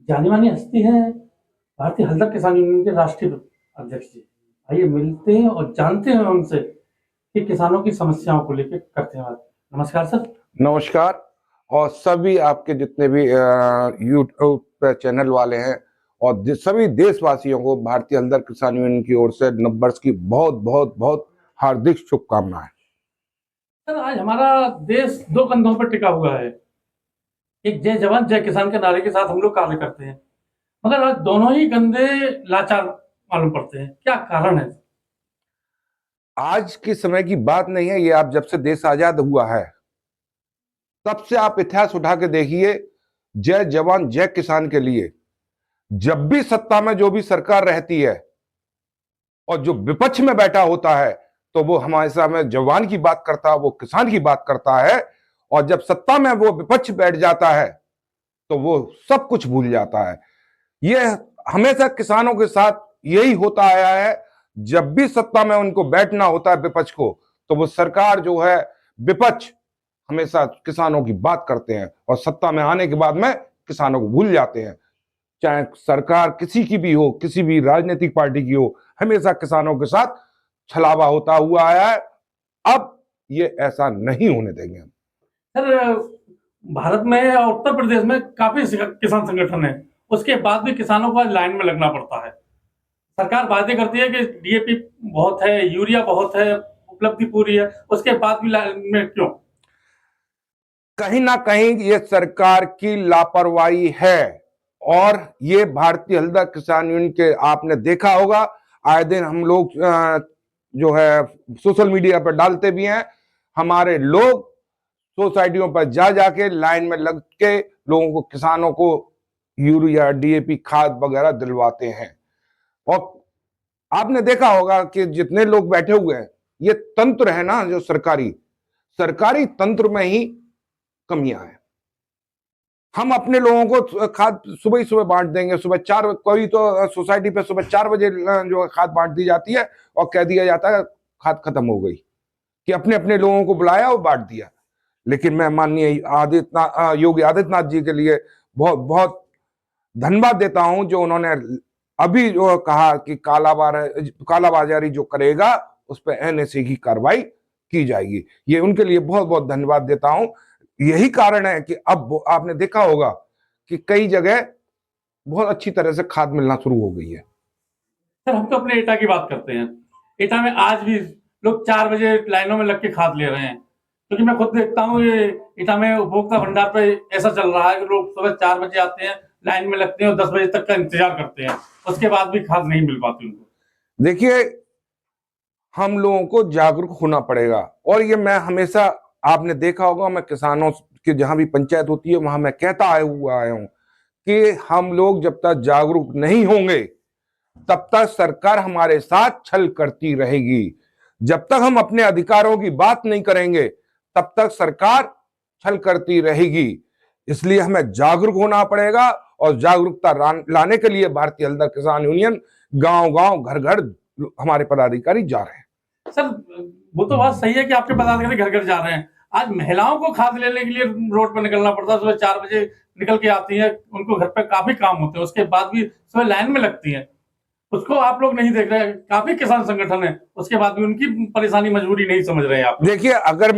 जानी मानी हस्ती है, भारतीय हल्दर किसान यूनियन के राष्ट्रीय अध्यक्ष जी। आइए मिलते हैं और जानते हैं उनसे कि किसानों की समस्याओं को लेकर करते हैं बात। नमस्कार सर। नमस्कार। और सभी आपके जितने भी यूट्यूब पे चैनल वाले हैं और सभी देशवासियों को भारतीय हल्दर किसान यूनियन की ओर से नववर्ष की बहुत बहुत बहुत हार्दिक शुभकामनाएं। सर आज हमारा देश दो कंधों पर टिका हुआ है। एक जय जवान जय किसान के नारे के साथ हम लोग कार्य करते हैं, मगर आज दोनों ही कंधे लाचार मालूम पड़ते हैं। क्या कारण है? आज के समय की बात नहीं है, ये आप जब से देश आजाद हुआ है तब से आप इतिहास उठा के देखिए, जय जवान जय किसान के लिए जब भी सत्ता में जो भी सरकार रहती है और जो विपक्ष में बैठा होता है तो वो हमारे सामने जवान की बात करता है, वो किसान की बात करता है। और जब सत्ता में वो विपक्ष बैठ जाता है तो वो सब कुछ भूल जाता है। ये हमेशा किसानों के साथ यही होता आया है। जब भी सत्ता में उनको बैठना होता है विपक्ष को, तो वो सरकार जो है, विपक्ष हमेशा किसानों की बात करते हैं और सत्ता में आने के बाद में किसानों को भूल जाते हैं। चाहे सरकार किसी की भी हो, किसी भी राजनीतिक पार्टी की हो, हमेशा किसानों के साथ छलावा होता हुआ आया है। अब ये ऐसा नहीं होने देंगे हम। सर भारत में और उत्तर प्रदेश में काफी किसान संगठन है, उसके बाद भी किसानों को आज लाइन में लगना पड़ता है। सरकार बातें करती है कि डीएपी बहुत है, यूरिया बहुत है, उपलब्धि पूरी है, उसके बाद भी लाइन में क्यों? कहीं ना कहीं ये सरकार की लापरवाही है। और ये भारतीय हल्दर किसान यूनियन के आपने देखा होगा, आए दिन हम लोग जो है सोशल मीडिया पर डालते भी हैं। हमारे लोग सोसाइटियों पर जा जाके लाइन में लग के लोगों को, किसानों को यूरिया डीएपी खाद वगैरह दिलवाते हैं। और आपने देखा होगा कि जितने लोग बैठे हुए हैं, ये तंत्र है ना जो सरकारी सरकारी तंत्र में ही कमियां हैं। हम अपने लोगों को खाद सुबह ही सुबह बांट देंगे, सुबह 4, कोई तो सोसाइटी पे सुबह 4 बजे जो खाद बांट दी जाती है और कह दिया जाता है खाद खत्म हो गई, कि अपने अपने लोगों को बुलाया और बांट दिया। लेकिन मैं माननीय योगी आदित्यनाथ जी के लिए बहुत बहुत धन्यवाद देता हूं, जो उन्होंने अभी जो कहा कि कालाबाजारी जो करेगा उस पर एनएसए की कार्रवाई की जाएगी। ये उनके लिए बहुत बहुत धन्यवाद देता हूं। यही कारण है कि अब आपने देखा होगा कि कई जगह बहुत अच्छी तरह से खाद मिलना शुरू हो गई है। सर हम तो अपने एटा की बात करते हैं। एटा में आज भी लोग 4 बजे लाइनों में लग के खाद ले रहे हैं, क्योंकि मैं खुद देखता हूँ ये एटा में उपभोक्ता भंडार पे ऐसा चल रहा है कि लोग सुबह 4 बजे आते हैं, लाइन में लगते हैं और 10 बजे तक का इंतजार करते हैं, उसके बाद भी खाद नहीं मिल पाती उनको। देखिए, हम लोगों को जागरूक होना पड़ेगा। और ये मैं हमेशा, आपने देखा होगा, मैं किसानों की जहां भी पंचायत होती है वहां मैं कहता आया हूं कि हम लोग जब तक जागरूक नहीं होंगे तब तक सरकार हमारे साथ छल करती रहेगी। जब तक हम अपने अधिकारों की बात नहीं करेंगे तब तक सरकार छल करती रहेगी। इसलिए हमें जागरूक होना पड़ेगा और जागरूकता लाने के लिए भारतीय हल्दर किसान यूनियन गांव गांव घर घर हमारे पदाधिकारी जा रहे हैं। सर वो तो बात सही है कि आपके पदाधिकारी घर घर जा रहे हैं। आज महिलाओं को खाद लेने के लिए रोड पर निकलना पड़ता है, सुबह 4 बजे निकल के आती हैं, उनको घर पे काफी काम होते हैं, उसके बाद भी सुबह लाइन में लगती हैं। उसको आप लोग नहीं देख रहे। काफी किसान संगठन है, उसके बाद भी उनकी परेशानी मजबूरी नहीं समझ रहे हैं आप। देखिए, अगर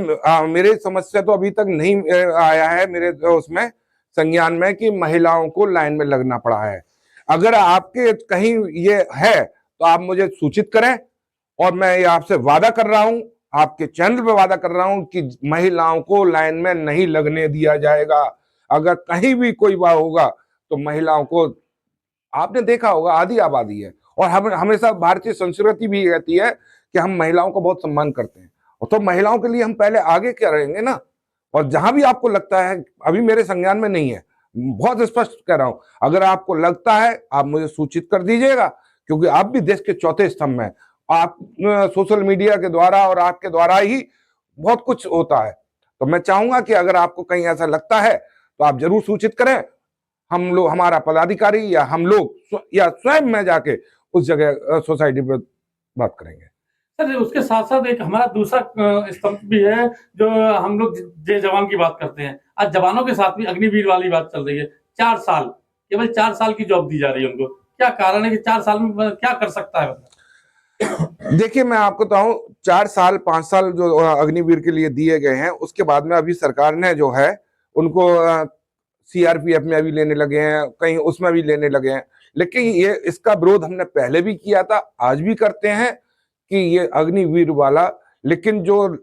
मेरे समस्या तो अभी तक नहीं आया है मेरे उसमें संज्ञान में कि महिलाओं को लाइन में लगना पड़ा है। अगर आपके कहीं ये है तो आप मुझे सूचित करें। और मैं ये आपसे वादा कर रहा हूं, आपके चैनल पे वादा कर रहा हूं कि महिलाओं को लाइन में नहीं लगने दिया जाएगा। अगर कहीं भी कोई बात होगा तो महिलाओं को, आपने देखा होगा आधी आबादी है और हम हमेशा भारतीय संस्कृति भी कहती है कि हम महिलाओं को बहुत सम्मान करते हैं। और तो महिलाओं के लिए हम पहले आगे क्या रहेंगे ना। और जहां भी आपको लगता है, अभी मेरे संज्ञान में नहीं है, बहुत स्पष्ट कह रहा हूं, अगर आपको लगता है आप मुझे सूचित कर दीजिएगा, क्योंकि आप भी देश के चौथे स्तंभ में। आप सोशल मीडिया के द्वारा और आपके द्वारा ही बहुत कुछ होता है। तो मैं चाहूंगा कि अगर आपको कहीं ऐसा लगता है तो आप जरूर सूचित करें। हम लोग, हमारा पदाधिकारी या हम लोग या स्वयं में जाके उस जगह सोसाइटी पर बात करेंगे। सर उसके साथ साथ एक हमारा दूसरा स्तंभ भी है, जो हम लोग जय जवान की बात करते हैं। आज जवानों के साथ भी अग्निवीर वाली बात चल रही है। 4 साल केवल 4 साल की जॉब दी जा रही है उनको। क्या कारण है कि 4 साल में क्या कर सकता है बंदा? देखिए, मैं आपको बताऊं, 4 साल 5 साल जो अग्निवीर के लिए दिए गए हैं, उसके बाद में अभी सरकार ने जो है उनको सीआरपीएफ में अभी लेने लगे हैं, कहीं उसमें भी लेने लगे हैं। लेकिन ये इसका विरोध हमने पहले भी किया था, आज भी करते हैं कि ये अग्निवीर वाला, लेकिन जो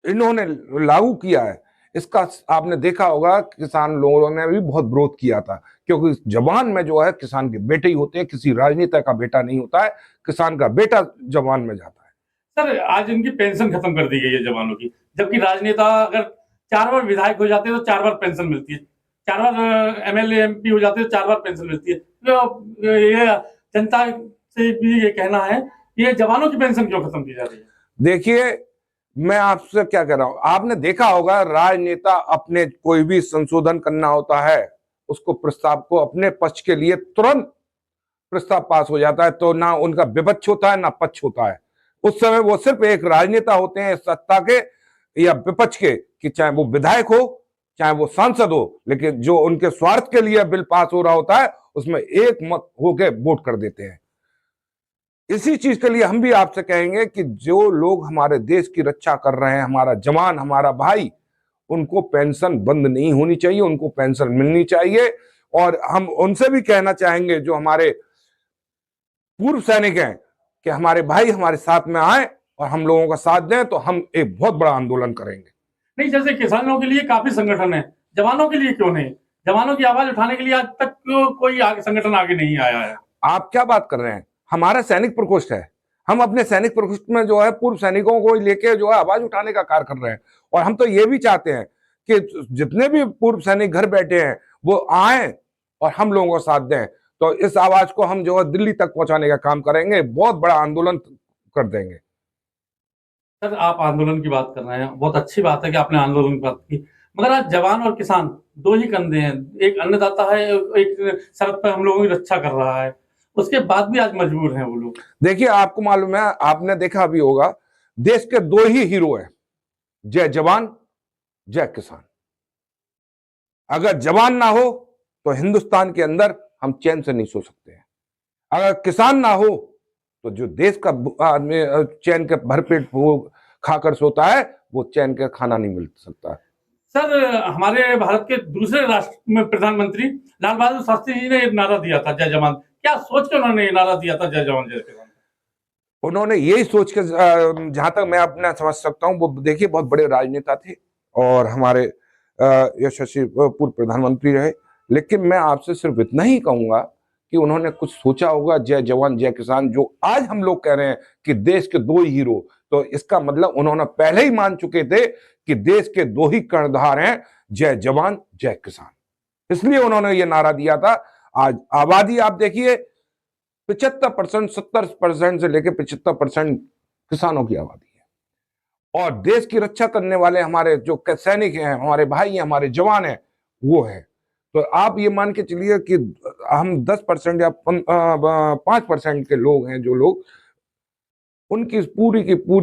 इन्होंने लागू किया है, इसका आपने देखा होगा किसान लोगों ने भी बहुत विरोध किया था, क्योंकि जवान में जो है किसान के बेटे ही होते हैं, किसी राजनेता का बेटा नहीं होता है, किसान का बेटा जवान में जाता है। सर, आज इनकी पेंशन खत्म कर दी गई है जवानों की, जबकि राजनेता अगर 4 बार विधायक हो जाते हैं तो 4 बार पेंशन मिलती है, 4 बार एमएलए एमपी हो जाते हैं तो 4 बार पेंशन मिलती है। तो ये जनता से भी ये कहना है, ये जवानों की पेंशन क्यों खत्म की जा रही है? देखिए, मैं आपसे क्या कह रहा हूं, आपने देखा होगा राजनेता अपने कोई भी संशोधन करना होता है, उसको प्रस्ताव को अपने पक्ष के लिए तुरंत प्रस्ताव पास हो जाता है, तो ना उनका विपक्ष होता है ना पक्ष होता है। उस समय वो सिर्फ एक राजनेता होते हैं सत्ता के या विपक्ष के, कि चाहे वो विधायक हो चाहे वो सांसद हो, लेकिन जो उनके स्वार्थ के लिए बिल पास हो रहा होता है उसमें एक मत होके वोट कर देते हैं। इसी चीज के लिए हम भी आपसे कहेंगे कि जो लोग हमारे देश की रक्षा कर रहे हैं, हमारा जवान हमारा भाई, उनको पेंशन बंद नहीं होनी चाहिए, उनको पेंशन मिलनी चाहिए। और हम उनसे भी कहना चाहेंगे जो हमारे पूर्व सैनिक हैं कि हमारे भाई हमारे साथ में आए और हम लोगों का साथ दें, तो हम एक बहुत बड़ा आंदोलन करेंगे। नहीं, जैसे किसानों के लिए काफी संगठन है, जवानों के लिए क्यों नहीं? जवानों की आवाज उठाने के लिए आज तक क्यों कोई संगठन आगे नहीं आया है? आप क्या बात कर रहे हैं? हमारा सैनिक प्रकोष्ठ है, हम अपने सैनिक प्रकोष्ठ में जो है पूर्व सैनिकों को लेके जो है आवाज उठाने का कार्य कर रहे हैं। और हम तो ये भी चाहते हैं कि जितने भी पूर्व सैनिक घर बैठे हैं वो आए और हम लोगों को साथ दें, तो इस आवाज को हम जो है दिल्ली तक पहुंचाने का काम करेंगे, बहुत बड़ा आंदोलन कर देंगे। सर, आप आंदोलन की बात कर रहे हैं, बहुत अच्छी बात है कि आपने आंदोलन की बात की, मगर आज जवान और किसान दो ही कंधे हैं, एक अन्नदाता है, एक सरहद पर हम लोगों की रक्षा कर रहा है, उसके बाद भी आज मजबूर हैं वो लोग। देखिए, आपको मालूम है, आपने देखा भी होगा, देश के दो ही हीरो हैं, जय जवान जय किसान। अगर जवान ना हो तो हिंदुस्तान के अंदर हम चैन से नहीं सो सकते हैं, अगर किसान ना हो तो जो देश का आदमी चैन के भरपेट खाकर सोता है, वो चैन का खाना नहीं मिल सकता। सर, हमारे भारत के दूसरे राष्ट्र में प्रधानमंत्री लाल बहादुर शास्त्री जी ने एक नारा दिया था, जय जवान। क्या सोच के उन्होंने ये नारा दिया था, जय जवान जय किसान? उन्होंने यही सोच के, जहां तक मैं अपना समझ सकता हूं, वो देखिए बहुत बड़े राजनेता थे और हमारे यशस्वी पूर्व प्रधानमंत्री रहे। लेकिन मैं आपसे सिर्फ इतना ही कहूंगा कि उन्होंने कुछ सोचा होगा, जय जवान जय किसान जो आज हम लोग कह रहे हैं कि देश के दो ही हीरो, तो इसका मतलब उन्होंने पहले ही मान चुके थे कि देश के दो ही कर्णधार हैं, जय जवान जय किसान। इसलिए उन्होंने ये नारा दिया था। आज आबादी आप देखिए, 75%, 70% से लेकर 75% किसानों की आबादी है, और देश की रक्षा करने वाले हमारे जो सैनिक हैं, हमारे भाई हैं, हमारे जवान हैं, वो है। तो आप ये मान के चलिए कि हम 10% या 5% के लोग हैं, जो लोग उनकी पूरी की पूरी